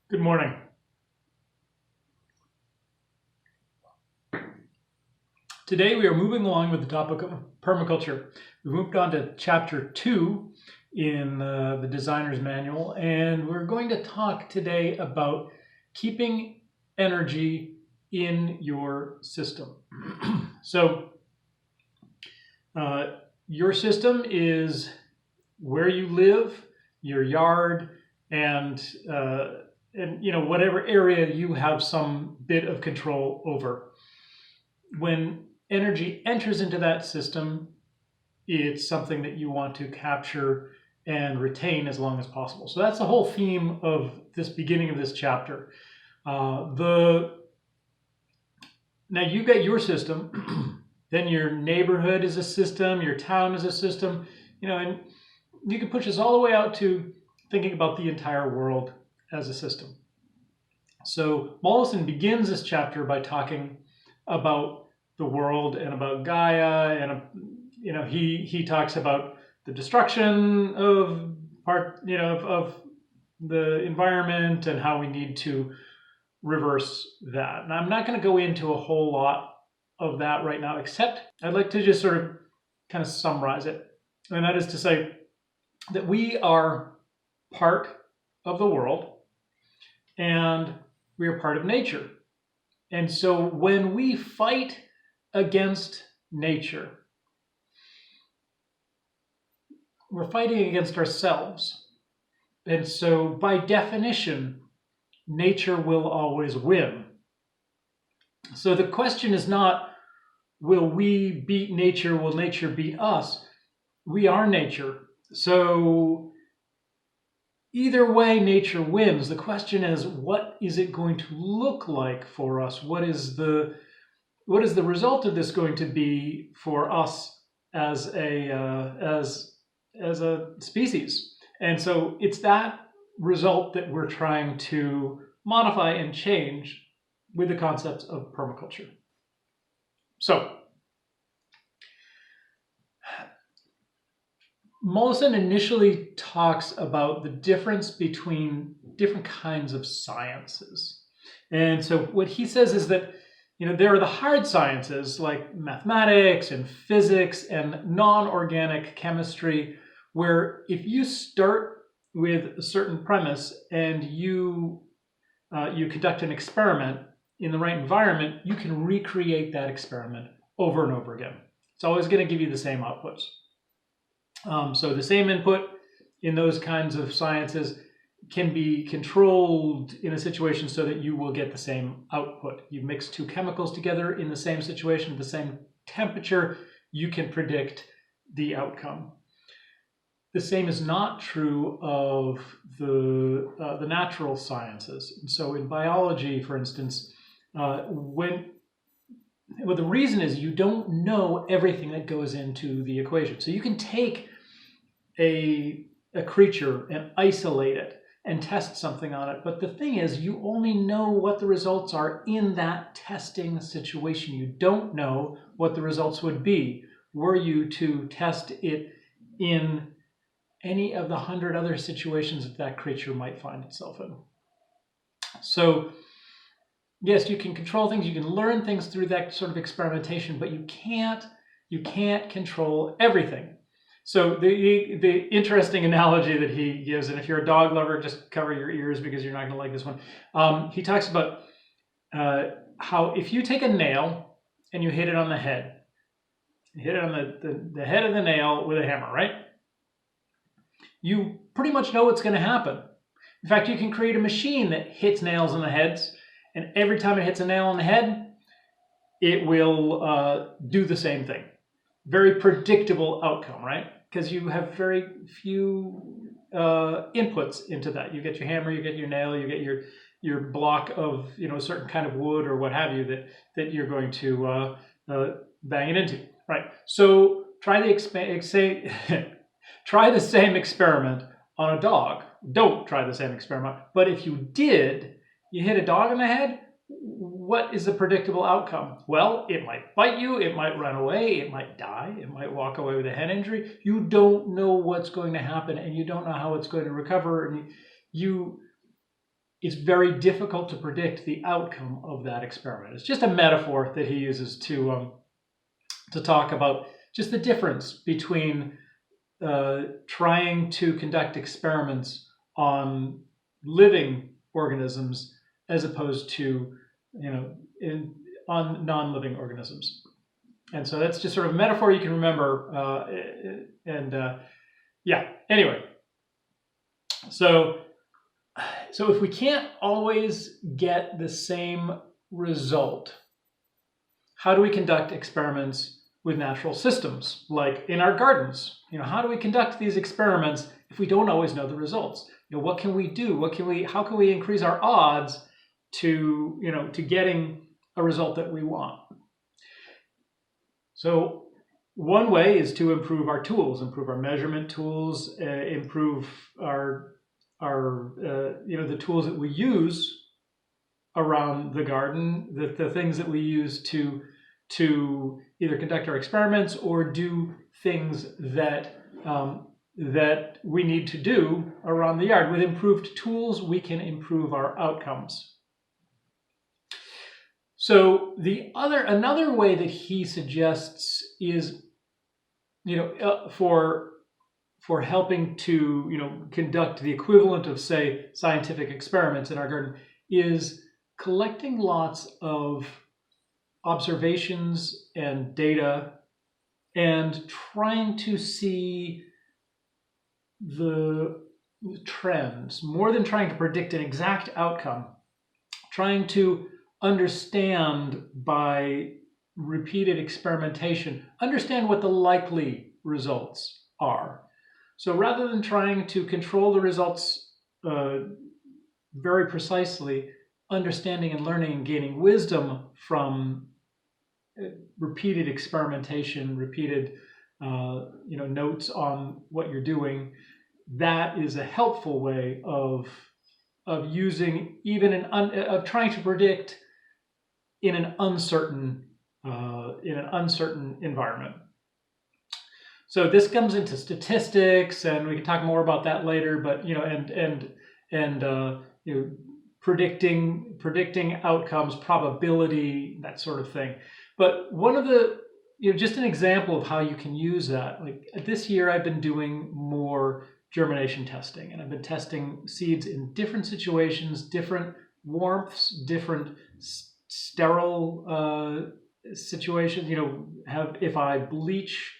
Good morning. Today we are moving along with the topic of permaculture. We moved on to chapter 2 in the designer's manual, and we're going to talk today about keeping energy in your system. So your system is where you live, your yard, and whatever area you have some bit of control over. When energy enters into that system, it's something that you want to capture and retain as long as possible. So that's the whole theme of this beginning of this chapter. Now you've got your system, then your neighborhood is a system, your town is a system, and you can push this all the way out to thinking about the entire world as a system. So Mollison begins this chapter by talking about the world and about Gaia, and he talks about the destruction of of the environment and how we need to reverse that. And I'm not going to go into a whole lot of that right now, except I'd like to just sort of kind of summarize it. And that is to say that we are part of the world and we are part of nature. And so when we fight against nature, we're fighting against ourselves. And so by definition, nature will always win. So the question is not, will we beat nature? Will nature beat us? We are nature. So either way, nature wins. The question is, what is it going to look like for us? What is the result of this going to be for us as a species? And so it's that result that we're trying to modify and change with the concepts of permaculture. So Mollison initially talks about the difference between different kinds of sciences. And so what he says is that there are the hard sciences like mathematics and physics and non-organic chemistry, where if you start with a certain premise and you conduct an experiment in the right environment, you can recreate that experiment over and over again. It's always going to give you the same outputs. So the same input in those kinds of sciences can be controlled in a situation so that you will get the same output. You mix two chemicals together in the same situation, at the same temperature, you can predict the outcome. The same is not true of the natural sciences. And so in biology, for instance, the reason is you don't know everything that goes into the equation. So you can take a creature and isolate it and test something on it. But the thing is, you only know what the results are in that testing situation. You don't know what the results would be were you to test it in any of the 100 other situations that creature might find itself in. So yes, you can control things, you can learn things through that sort of experimentation, but you can't control everything. So the interesting analogy that he gives, and if you're a dog lover, just cover your ears because you're not going to like this one. He talks about how if you take a nail and you hit it on the head, you hit it on the head of the nail with a hammer, right? You pretty much know what's going to happen. In fact, you can create a machine that hits nails on the heads, and every time it hits a nail on the head, it will do the same thing. Very predictable outcome, right? Because you have very few inputs into that. You get your hammer, you get your nail, you get your block of a certain kind of wood or what have you that you're going to bang it into, right? So try the same experiment on a dog. Don't try the same experiment. But if you did, you hit a dog in the head, what is the predictable outcome? Well, it might bite you, it might run away, it might die, it might walk away with a head injury. You don't know what's going to happen, and you don't know how it's going to recover. And it's very difficult to predict the outcome of that experiment. It's just a metaphor that he uses to talk about just the difference between trying to conduct experiments on living organisms as opposed to, on non-living organisms. And so that's just sort of a metaphor you can remember. Anyway. So if we can't always get the same result, how do we conduct experiments with natural systems, like in our gardens? How do we conduct these experiments if we don't always know the results? What can we do? How can we increase our odds to getting a result that we want? So one way is to improve our tools, improve our measurement tools, improve our the tools that we use around the garden, the things that we use to either conduct our experiments or do things that we need to do around the yard. With improved tools, we can improve our outcomes. So another way that he suggests is, for helping to conduct the equivalent of, say, scientific experiments in our garden, is collecting lots of observations and data and trying to see the trends, more than trying to predict an exact outcome, trying to understand by repeated experimentation, understand what the likely results are. So rather than trying to control the results very precisely, understanding and learning and gaining wisdom from repeated experimentation, repeated notes on what you're doing, that is a helpful way of using of trying to predict in an uncertain environment. So this comes into statistics, and we can talk more about that later. But predicting outcomes, probability, that sort of thing. But one of the just an example of how you can use that. Like this year, I've been doing more germination testing, and I've been testing seeds in different situations, different warmths, different sterile situations. If I bleach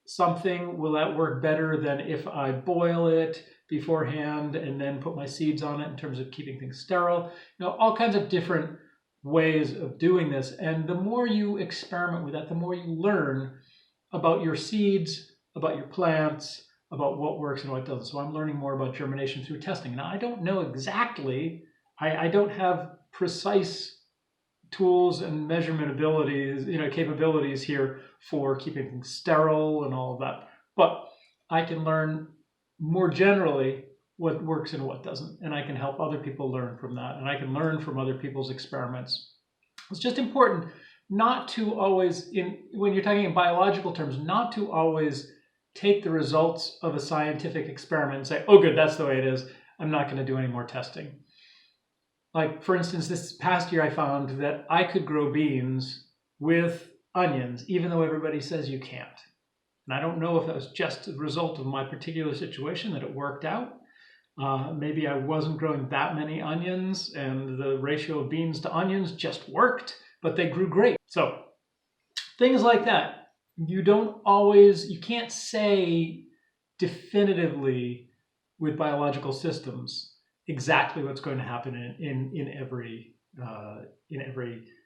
something, will that work better than if I boil it beforehand and then put my seeds on it in terms of keeping things sterile? All kinds of different ways of doing this. And the more you experiment with that, the more you learn about your seeds, about your plants, about what works and what doesn't. So I'm learning more about germination through testing. Now, I don't know exactly, I don't have precise tools and measurement abilities, capabilities here for keeping things sterile and all of that. But I can learn more generally what works and what doesn't, and I can help other people learn from that, and I can learn from other people's experiments. It's just important not to always, when you're talking in biological terms, not to always take the results of a scientific experiment and say, oh good, that's the way it is, I'm not going to do any more testing. Like, for instance, this past year I found that I could grow beans with onions, even though everybody says you can't. And I don't know if that was just a result of my particular situation, that it worked out. Maybe I wasn't growing that many onions and the ratio of beans to onions just worked, but they grew great. So things like that. You can't say definitively with biological systems exactly what's going to happen in every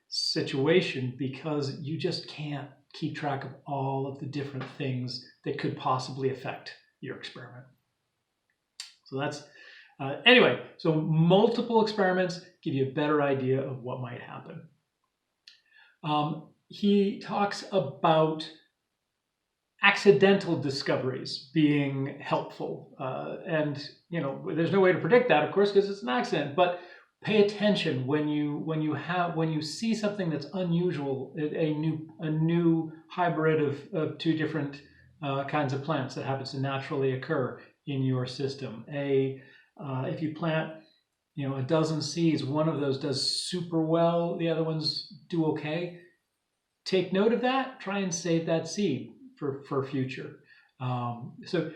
situation, because you just can't keep track of all of the different things that could possibly affect your experiment. So that's anyway. So multiple experiments give you a better idea of what might happen. He talks about accidental discoveries being helpful, and there's no way to predict that, of course, because it's an accident. But pay attention when you see something that's unusual, a new hybrid of two different kinds of plants that happens to naturally occur in your system. If you plant a dozen seeds, one of those does super well, the other ones do okay. Take note of that. Try and save that seed for future. So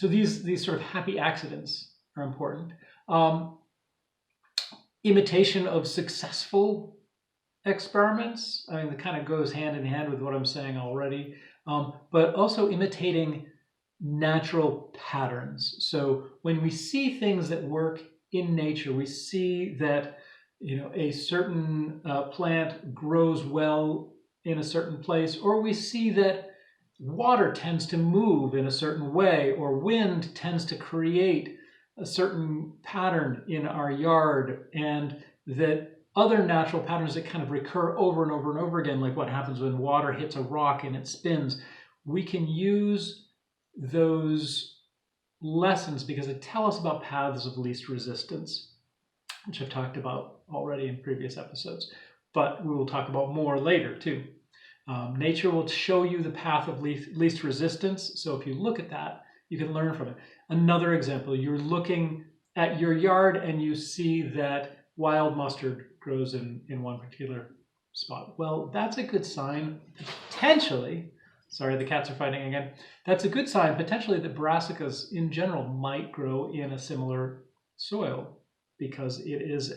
these sort of happy accidents are important. Imitation of successful experiments. I mean, that kind of goes hand in hand with what I'm saying already. But also imitating natural patterns. So when we see things that work in nature, we see that a certain plant grows well in a certain place, or we see that water tends to move in a certain way, or wind tends to create a certain pattern in our yard, and that other natural patterns that kind of recur over and over and over again, like what happens when water hits a rock and it spins, we can use those lessons because they tell us about paths of least resistance, which I've talked about already in previous episodes, but we will talk about more later too. Nature will show you the path of least resistance, so if you look at that, you can learn from it. Another example, you're looking at your yard and you see that wild mustard grows in one particular spot. Well, that's a good sign, potentially. Sorry, the cats are fighting again. That's a good sign, potentially, that brassicas in general might grow in a similar soil because it is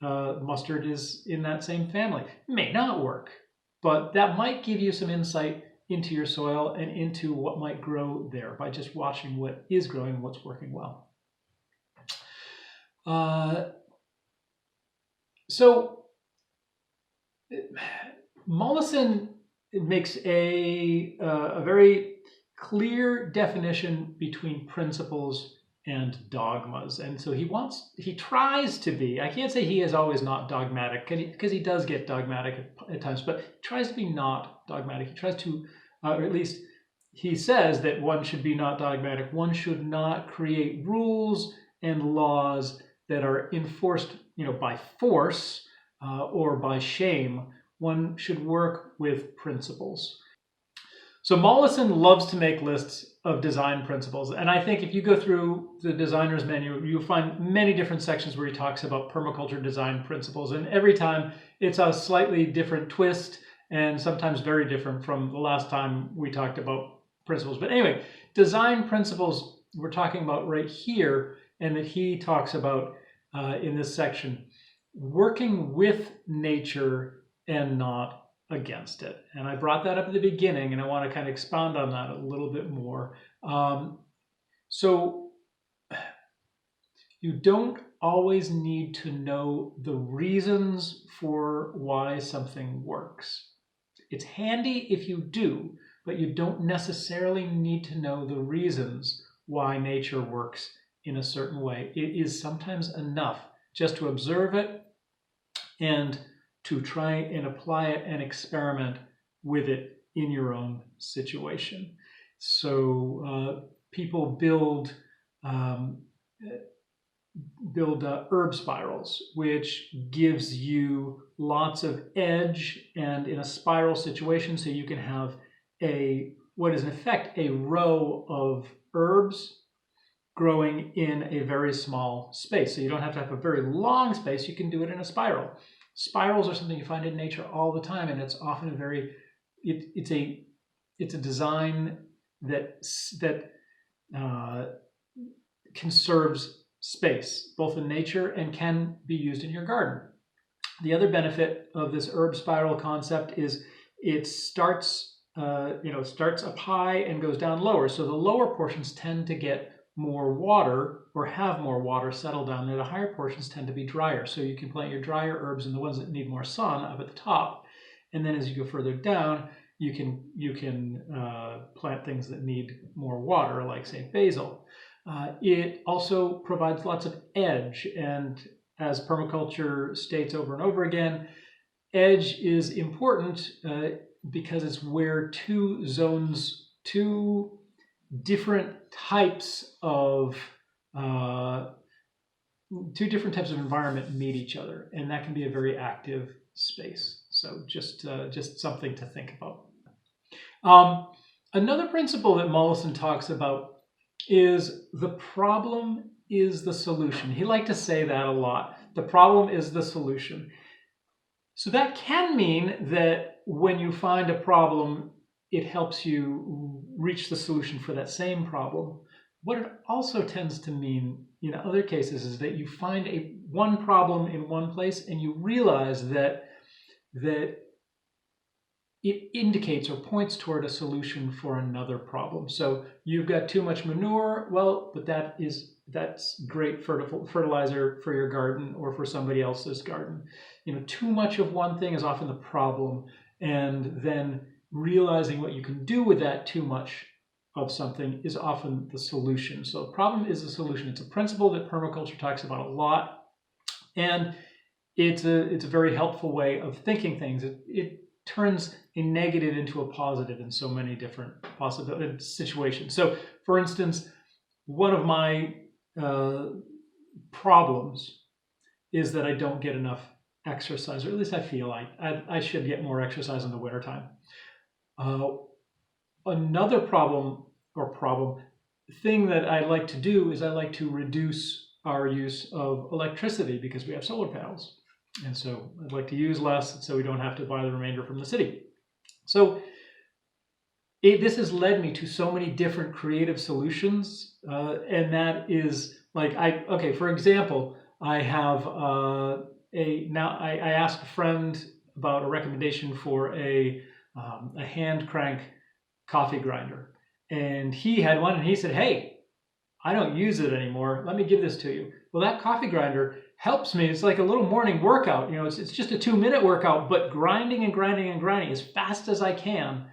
mustard is in that same family. It may not work, but that might give you some insight into your soil and into what might grow there by just watching what is growing and what's working well. So Mollison makes a very clear definition between principles and dogmas, and so he tries to be. I can't say he is always not dogmatic because he does get dogmatic at times, but he tries to be not dogmatic. He tries to, or at least he says that one should be not dogmatic. One should not create rules and laws that are enforced, by force or by shame. One should work with principles. So Mollison loves to make lists of design principles. And I think if you go through the designer's manual, you'll find many different sections where he talks about permaculture design principles. And every time it's a slightly different twist and sometimes very different from the last time we talked about principles. But anyway, design principles we're talking about right here, and that he talks about in this section, working with nature and not against it. And I brought that up at the beginning, and I want to kind of expound on that a little bit more. So you don't always need to know the reasons for why something works. It's handy if you do, but you don't necessarily need to know the reasons why nature works in a certain way. It is sometimes enough just to observe it and to try and apply it and experiment with it in your own situation. So people build herb spirals, which gives you lots of edge and in a spiral situation, so you can have what is in effect a row of herbs growing in a very small space. So you don't have to have a very long space, you can do it in a spiral. Spirals are something you find in nature all the time, and it's often it's a design that conserves space, both in nature and can be used in your garden. The other benefit of this herb spiral concept is it starts up high and goes down lower. So the lower portions tend to get more water or have more water settle down, and the higher portions tend to be drier. So you can plant your drier herbs and the ones that need more sun up at the top. And then as you go further down, you can plant things that need more water, like say basil. It also provides lots of edge, and as permaculture states over and over again, edge is important because it's where two different types of environment meet each other, and that can be a very active space. So just something to think about. Another principle that Mollison talks about is the problem is the solution. He liked to say that a lot. The problem is the solution. So that can mean that when you find a problem, it helps you reach the solution for that same problem. What it also tends to mean in other cases is that you find one problem in one place and you realize that it indicates or points toward a solution for another problem. So you've got too much manure, well, but that's great fertilizer for your garden or for somebody else's garden. Too much of one thing is often the problem, and then realizing what you can do with that too much of something is often the solution. So the problem is the solution. It's a principle that permaculture talks about a lot, and it's a very helpful way of thinking things. It turns a negative into a positive in so many different situations. So, for instance, one of my problems is that I don't get enough exercise, or at least I feel like I should get more exercise in the wintertime. Another thing that I like to do is I like to reduce our use of electricity because we have solar panels. And so I'd like to use less so we don't have to buy the remainder from the city. So this has led me to so many different creative solutions. And that is like, for example, I have I asked a friend about a recommendation for a hand crank coffee grinder. And he had one and he said, hey, I don't use it anymore. Let me give this to you. Well, that coffee grinder helps me. It's like a little morning workout. It's just a 2-minute workout, but grinding and grinding and grinding as fast as I can.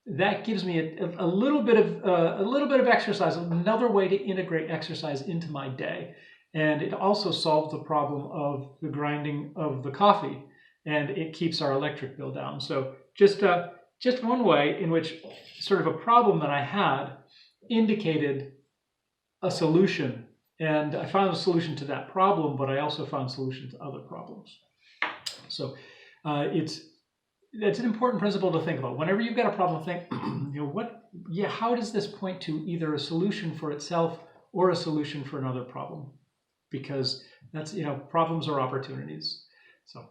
That gives me a little bit of exercise, another way to integrate exercise into my day. And it also solves the problem of the grinding of the coffee, and it keeps our electric bill down. So just one way in which sort of a problem that I had indicated a solution. And I found a solution to that problem, but I also found solutions to other problems. So that's an important principle to think about. Whenever you've got a problem, think, how does this point to either a solution for itself or a solution for another problem? Because that's, problems are opportunities. So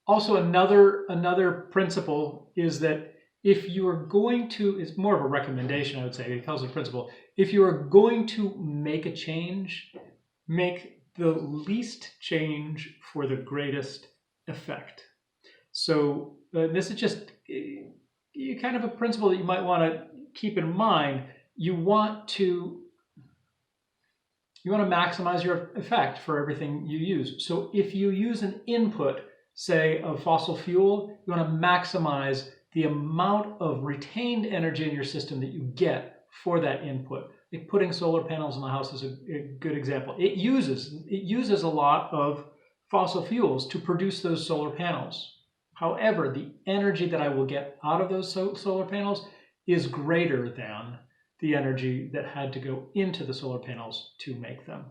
also another principle is that if you are going to, it's more of a recommendation, I would say, it calls it a principle. If you are going to make a change, make the least change for the greatest effect. So this is just kind of a principle that you might want to keep in mind. You want to maximize your effect for everything you use. So if you use an input, say, of fossil fuel, you want to maximize the amount of retained energy in your system that you get for that input. Like putting solar panels in the house is a good example. It uses a lot of fossil fuels to produce those solar panels. However, the energy that I will get out of those solar panels is greater than the energy that had to go into the solar panels to make them.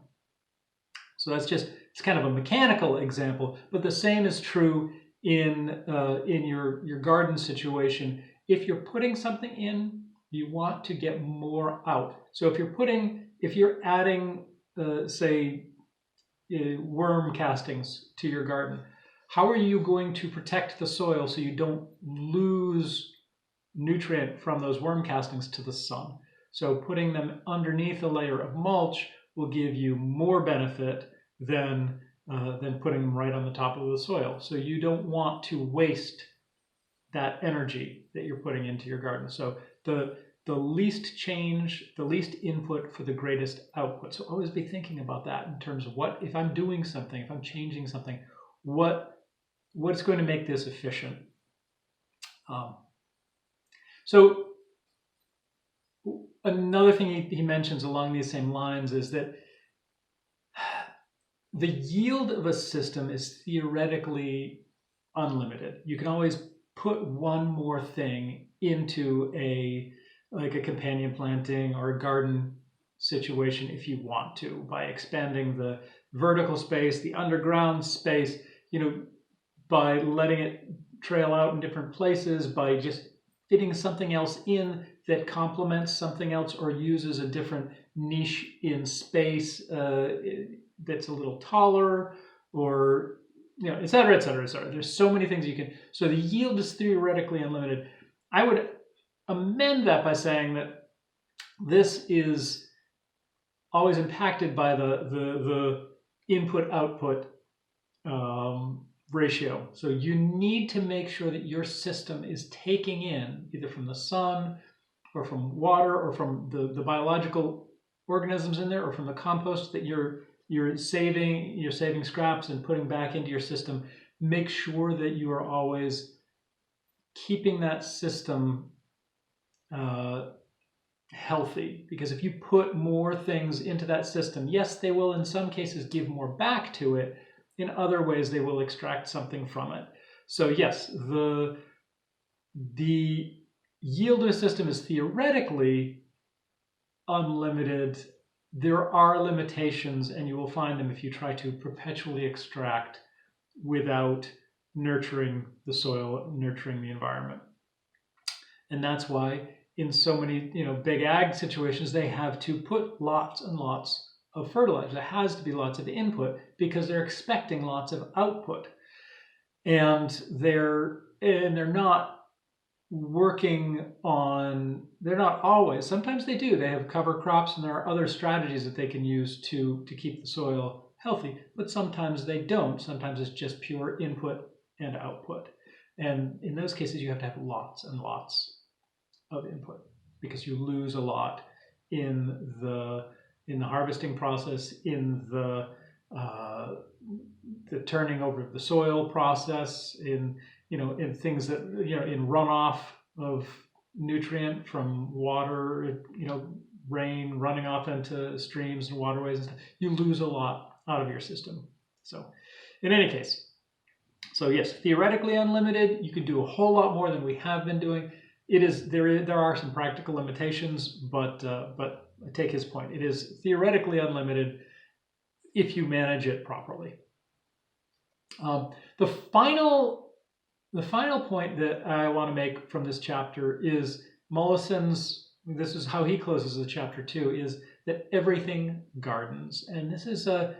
So it's kind of a mechanical example, but the same is true in your garden situation. If you're putting something in, you want to get more out. So if you're adding, say, worm castings to your garden, how are you going to protect the soil so you don't lose nutrient from those worm castings to the sun? So putting them underneath a layer of mulch will give you more benefit than putting them right on the top of the soil. So you don't want to waste that energy that you're putting into your garden. So the least change, the least input for the greatest output. So always be thinking about that in terms of what, if I'm doing something, if I'm changing something, what's going to make this efficient? So another thing he mentions along these same lines is that the yield of a system is theoretically unlimited. You can always put one more thing into a companion planting or a garden situation if you want to, by expanding the vertical space, the underground space, by letting it trail out in different places, by just fitting something else in that complements something else or uses a different niche in space that's a little taller, or et cetera, et cetera, et cetera. There's so many things you can. So the yield is theoretically unlimited. I would amend that by saying that this is always impacted by the input-output ratio. So you need to make sure that your system is taking in, either from the sun or from water or from the biological organisms in there, or from the compost that you're saving scraps and putting back into your system. Make sure that you are always keeping that system healthy, because if you put more things into that system, yes, they will in some cases give more back to it. In other ways, they will extract something from it. So yes, the yield of a system is theoretically unlimited. There are limitations, and you will find them if you try to perpetually extract without nurturing the soil, nurturing the environment. And that's why in so many big ag situations, they have to put lots and lots of fertilizer. There has to be lots of input because they're expecting lots of output. And they're not working on, they're not always, sometimes they do. They have cover crops, and there are other strategies that they can use to keep the soil healthy, but sometimes they don't. Sometimes it's just pure input and output. And in those cases, you have to have lots and lots of input, because you lose a lot in the harvesting process, in the turning over of the soil process, in things that in runoff of nutrient from water, rain running off into streams and waterways and stuff. You lose a lot out of your system. So in any case, so yes, theoretically unlimited. You can do a whole lot more than we have been doing. There are some practical limitations, but I take his point. It is theoretically unlimited if you manage it properly. The final point that I want to make from this chapter is Mollison's. This is how he closes the chapter too. Is that everything gardens, and this is an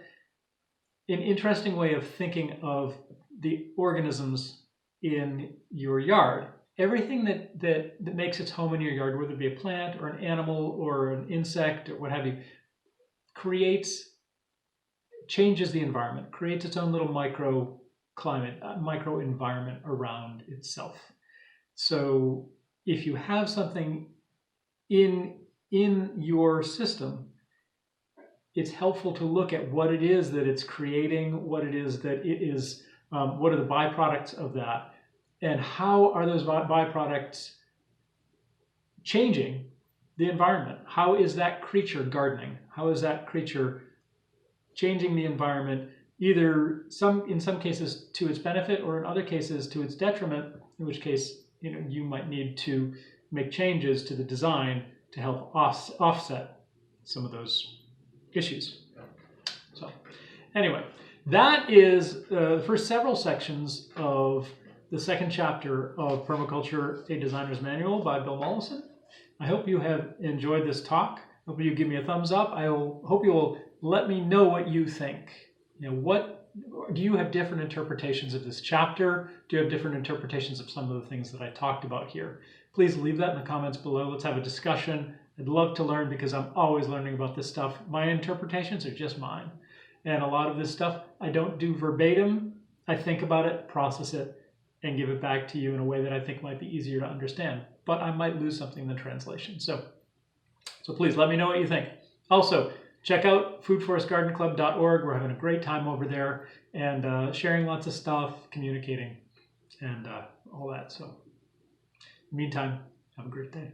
interesting way of thinking of the organisms in your yard. Everything that makes its home in your yard, whether it be a plant or an animal or an insect or what have you, changes the environment, creates its own little microclimate, micro environment around itself. So if you have something in your system, it's helpful to look at what it is that it's creating, what it is that it is, what are the byproducts of that, and how are those byproducts changing the environment? How is that creature gardening? How is that creature changing the environment, either in some cases to its benefit, or in other cases to its detriment, in which case you might need to make changes to the design to help offset some of those issues. So anyway, that is the first several sections of the second chapter of Permaculture, A Designer's Manual by Bill Mollison. I hope you have enjoyed this talk. I hope you give me a thumbs up. I hope you will let me know what you think. What do you have different interpretations of this chapter? Do you have different interpretations of some of the things that I talked about here? Please leave that in the comments below. Let's have a discussion. I'd love to learn, because I'm always learning about this stuff. My interpretations are just mine. And a lot of this stuff I don't do verbatim. I think about it, process it, and give it back to you in a way that I think might be easier to understand. But I might lose something in the translation. So please let me know what you think. Also, check out foodforestgardenclub.org. We're having a great time over there, and sharing lots of stuff, communicating, and all that. So in the meantime, have a great day.